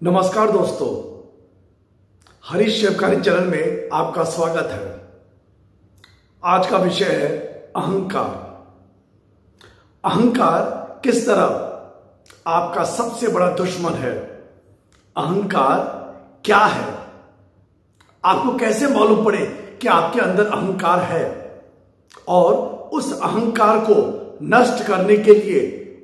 नमस्कार दोस्तों, हरीश शिवकारी चैनल में आपका स्वागत है। आज का विषय है अहंकार। अहंकार किस तरह आपका सबसे बड़ा दुश्मन है। अहंकार क्या है, आपको कैसे मालूम पड़े कि आपके अंदर अहंकार है, और उस अहंकार को नष्ट करने के लिए,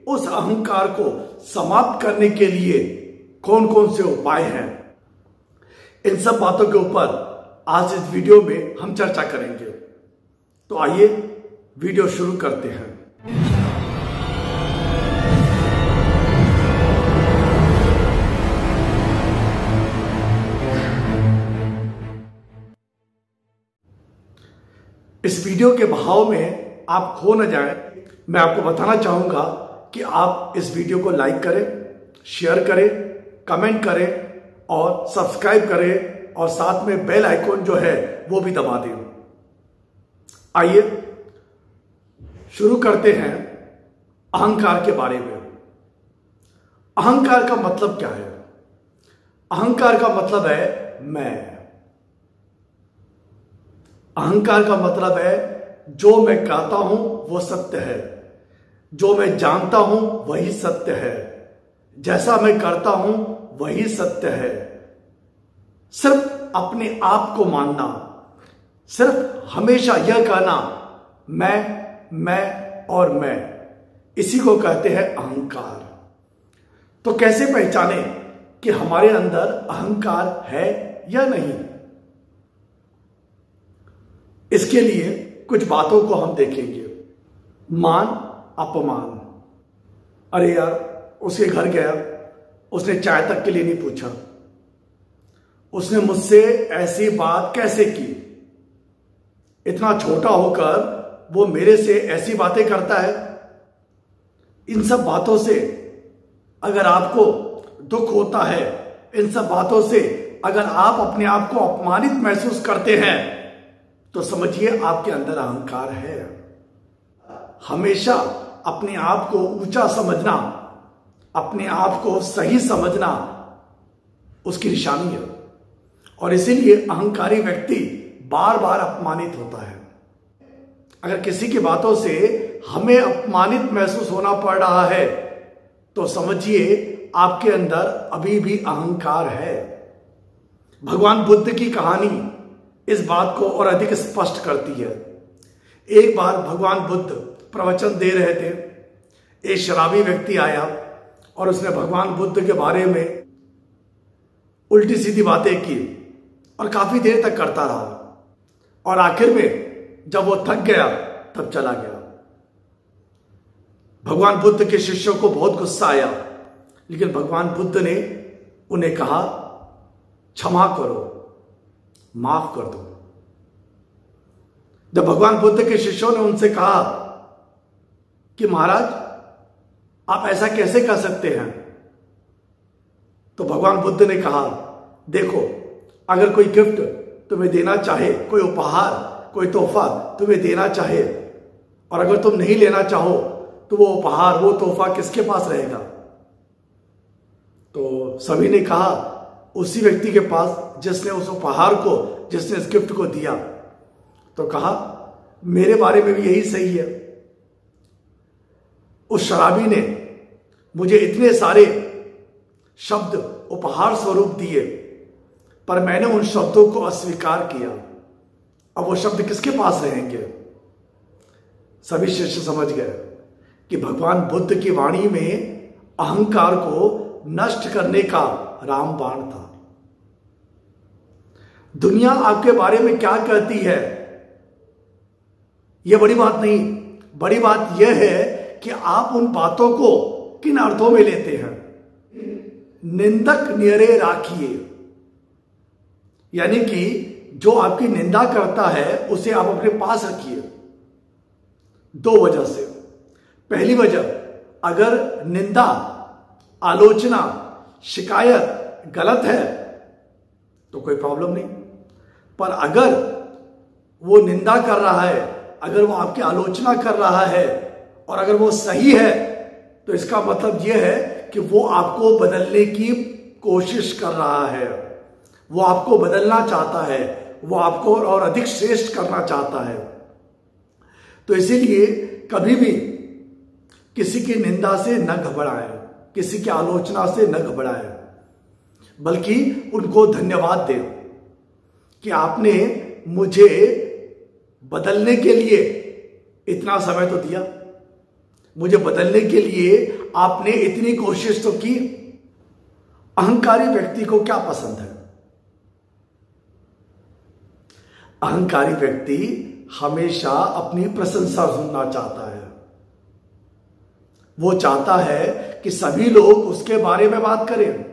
उस अहंकार को समाप्त करने के लिए कौन कौन से उपाय हैं। इन सब बातों के ऊपर आज इस वीडियो में हम चर्चा करेंगे। तो आइए वीडियो शुरू करते हैं। इस वीडियो के बहाव में आप खो न जाएं, मैं आपको बताना चाहूंगा कि आप इस वीडियो को लाइक करें, शेयर करें, कमेंट करें और सब्सक्राइब करें, और साथ में बेल आइकॉन जो है वो भी दबा दें। आइए शुरू करते हैं अहंकार के बारे में। अहंकार का मतलब क्या है? अहंकार का मतलब है मैं। अहंकार का मतलब है जो मैं कहता हूं वो सत्य है, जो मैं जानता हूं वही सत्य है, जैसा मैं करता हूं वही सत्य है। सिर्फ अपने आप को मानना, सिर्फ हमेशा यह कहना मैं और मैं, इसी को कहते हैं अहंकार। तो कैसे पहचाने कि हमारे अंदर अहंकार है या नहीं? इसके लिए कुछ बातों को हम देखेंगे। मान अपमान। अरे यार, उसके घर गया, उसने चाय तक के लिए नहीं पूछा, उसने मुझसे ऐसी बात कैसे की, इतना छोटा होकर वो मेरे से ऐसी बातें करता है। इन सब बातों से अगर आपको दुख होता है, इन सब बातों से अगर आप अपने आप को अपमानित महसूस करते हैं, तो समझिए आपके अंदर अहंकार है। हमेशा अपने आप को ऊंचा समझना, अपने आप को सही समझना उसकी निशानी है, और इसीलिए अहंकारी व्यक्ति बार बार अपमानित होता है। अगर किसी की बातों से हमें अपमानित महसूस होना पड़ रहा है, तो समझिए आपके अंदर अभी भी अहंकार है। भगवान बुद्ध की कहानी इस बात को और अधिक स्पष्ट करती है। एक बार भगवान बुद्ध प्रवचन दे रहे थे, एक शराबी व्यक्ति आया और उसने भगवान बुद्ध के बारे में उल्टी सीधी बातें की और काफी देर तक करता रहा, और आखिर में जब वो थक गया तब चला गया। भगवान बुद्ध के शिष्यों को बहुत गुस्सा आया, लेकिन भगवान बुद्ध ने उन्हें कहा, क्षमा करो, माफ कर दो। जब भगवान बुद्ध के शिष्यों ने उनसे कहा कि महाराज आप ऐसा कैसे कर सकते हैं, तो भगवान बुद्ध ने कहा, देखो, अगर कोई गिफ्ट तुम्हें देना चाहे, कोई उपहार, कोई तोहफा तुम्हें देना चाहे, और अगर तुम नहीं लेना चाहो, तो वो उपहार, वो तोहफा किसके पास रहेगा? तो सभी ने कहा, उसी व्यक्ति के पास जिसने उस उपहार को, जिसने इस गिफ्ट को दिया। तो कहा, मेरे बारे में भी यही सही है। उस शराबी ने मुझे इतने सारे शब्द उपहार स्वरूप दिए, पर मैंने उन शब्दों को अस्वीकार किया। अब वो शब्द किसके पास रहेंगे? सभी शिष्य समझ गए कि भगवान बुद्ध की वाणी में अहंकार को नष्ट करने का रामबाण था। दुनिया आपके बारे में क्या कहती है, यह बड़ी बात नहीं। बड़ी बात यह है कि आप उन बातों को किन अर्थों में लेते हैं। निंदक नियरे राखिए, यानी कि जो आपकी निंदा करता है उसे आप अपने पास रखिए। दो वजह से। पहली वजह, अगर निंदा, आलोचना, शिकायत गलत है तो कोई प्रॉब्लम नहीं, पर अगर वो निंदा कर रहा है, अगर वो आपकी आलोचना कर रहा है, और अगर वो सही है, तो इसका मतलब यह है कि वो आपको बदलने की कोशिश कर रहा है, वो आपको बदलना चाहता है, वो आपको और अधिक श्रेष्ठ करना चाहता है। तो इसीलिए कभी भी किसी की निंदा से न घबराएं, किसी की आलोचना से न घबराएं, बल्कि उनको धन्यवाद दें कि आपने मुझे बदलने के लिए इतना समय तो दिया, मुझे बदलने के लिए आपने इतनी कोशिश तो की। अहंकारी व्यक्ति को क्या पसंद है? अहंकारी व्यक्ति हमेशा अपनी प्रशंसा सुनना चाहता है। वो चाहता है कि सभी लोग उसके बारे में बात करें,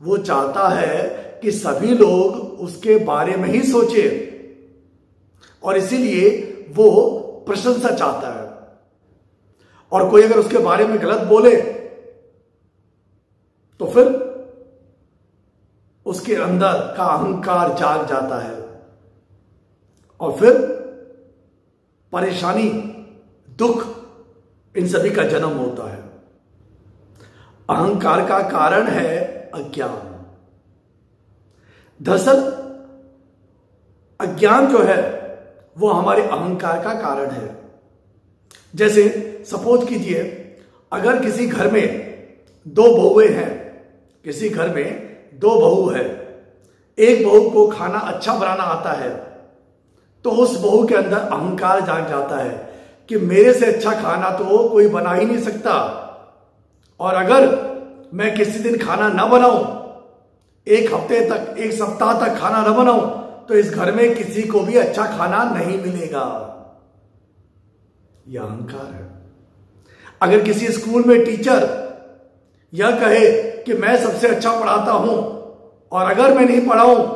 वो चाहता है कि सभी लोग उसके बारे में ही सोचे, और इसीलिए वो प्रशंसा चाहता है। और कोई अगर उसके बारे में गलत बोले तो फिर उसके अंदर का अहंकार जाग जाता है और फिर परेशानी, दुख, इन सभी का जन्म होता है। अहंकार का कारण है अज्ञान। दरअसल अज्ञान जो है वो हमारे अहंकार का कारण है। जैसे सपोज कीजिए, अगर किसी घर में दो बहुएं हैं, किसी घर में दो बहू है, एक बहू को खाना अच्छा बनाना आता है, तो उस बहू के अंदर अहंकार जाग जाता है कि मेरे से अच्छा खाना तो कोई बना ही नहीं सकता, और अगर मैं किसी दिन खाना ना बनाऊं, एक हफ्ते तक, एक सप्ताह तक खाना ना बनाऊं, तो इस घर में किसी को भी अच्छा खाना नहीं मिलेगा। यह अहंकार है। अगर किसी स्कूल में टीचर यह कहे कि मैं सबसे अच्छा पढ़ाता हूं और अगर मैं नहीं पढ़ाऊं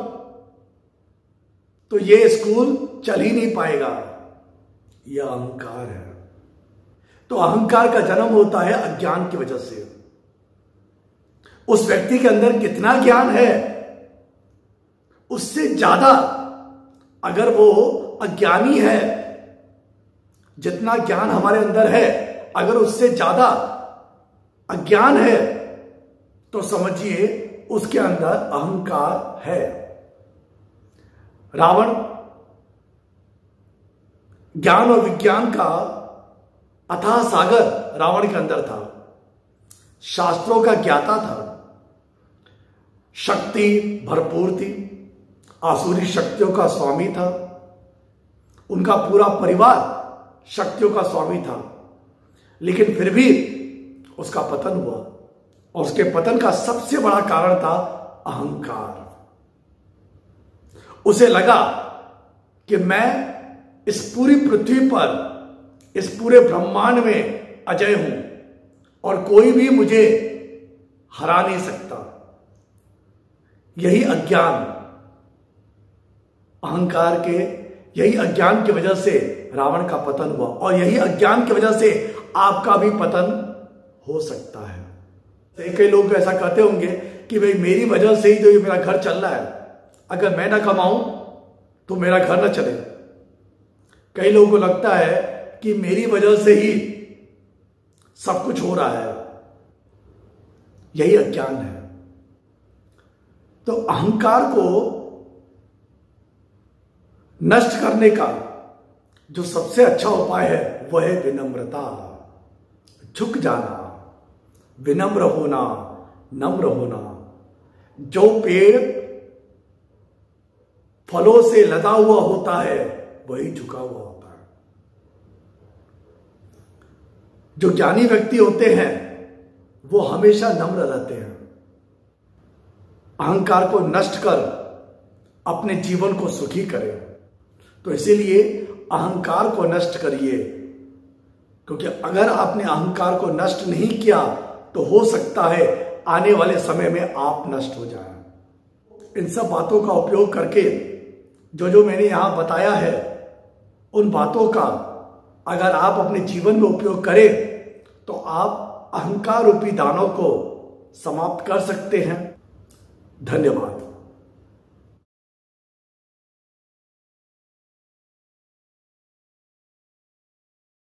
तो यह स्कूल चल ही नहीं पाएगा, यह अहंकार है। तो अहंकार का जन्म होता है अज्ञान की वजह से। उस व्यक्ति के अंदर कितना ज्ञान है, उससे ज्यादा अगर वो अज्ञानी है, जितना ज्ञान हमारे अंदर है, अगर उससे ज्यादा अज्ञान है तो समझिए उसके अंदर अहंकार है। रावण ज्ञान और विज्ञान का अथाह सागर रावण के अंदर था, शास्त्रों का ज्ञाता था, शक्ति भरपूर थी, आसुरी शक्तियों का स्वामी था, उनका पूरा परिवार शक्तियों का स्वामी था, लेकिन फिर भी उसका पतन हुआ, और उसके पतन का सबसे बड़ा कारण था अहंकार। उसे लगा कि मैं इस पूरी पृथ्वी पर, इस पूरे ब्रह्मांड में अजय हूं और कोई भी मुझे हरा नहीं सकता। यही अज्ञान, अहंकार के, यही अज्ञान की वजह से रावण का पतन हुआ, और यही अज्ञान की वजह से आपका भी पतन हो सकता है। कई लोग ऐसा कहते होंगे कि भाई मेरी वजह से ही तो ये मेरा घर चल रहा है, अगर मैं ना कमाऊं तो मेरा घर ना चले। कई लोगों को लगता है कि मेरी वजह से ही सब कुछ हो रहा है, यही अज्ञान है। तो अहंकार को नष्ट करने का जो सबसे अच्छा उपाय है वह है विनम्रता, झुक जाना, विनम्र होना, नम्र होना। जो पेड़ फलों से लदा हुआ होता है वही झुका हुआ होता है। जो ज्ञानी व्यक्ति होते हैं वो हमेशा नम्र रहते हैं। अहंकार को नष्ट कर अपने जीवन को सुखी करें। तो इसीलिए अहंकार को नष्ट करिए, क्योंकि अगर आपने अहंकार को नष्ट नहीं किया तो हो सकता है आने वाले समय में आप नष्ट हो जाएं। इन सब बातों का उपयोग करके जो मैंने यहां बताया है, उन बातों का अगर आप अपने जीवन में उपयोग करें तो आप अहंकार रूपी दानव को समाप्त कर सकते हैं। धन्यवाद।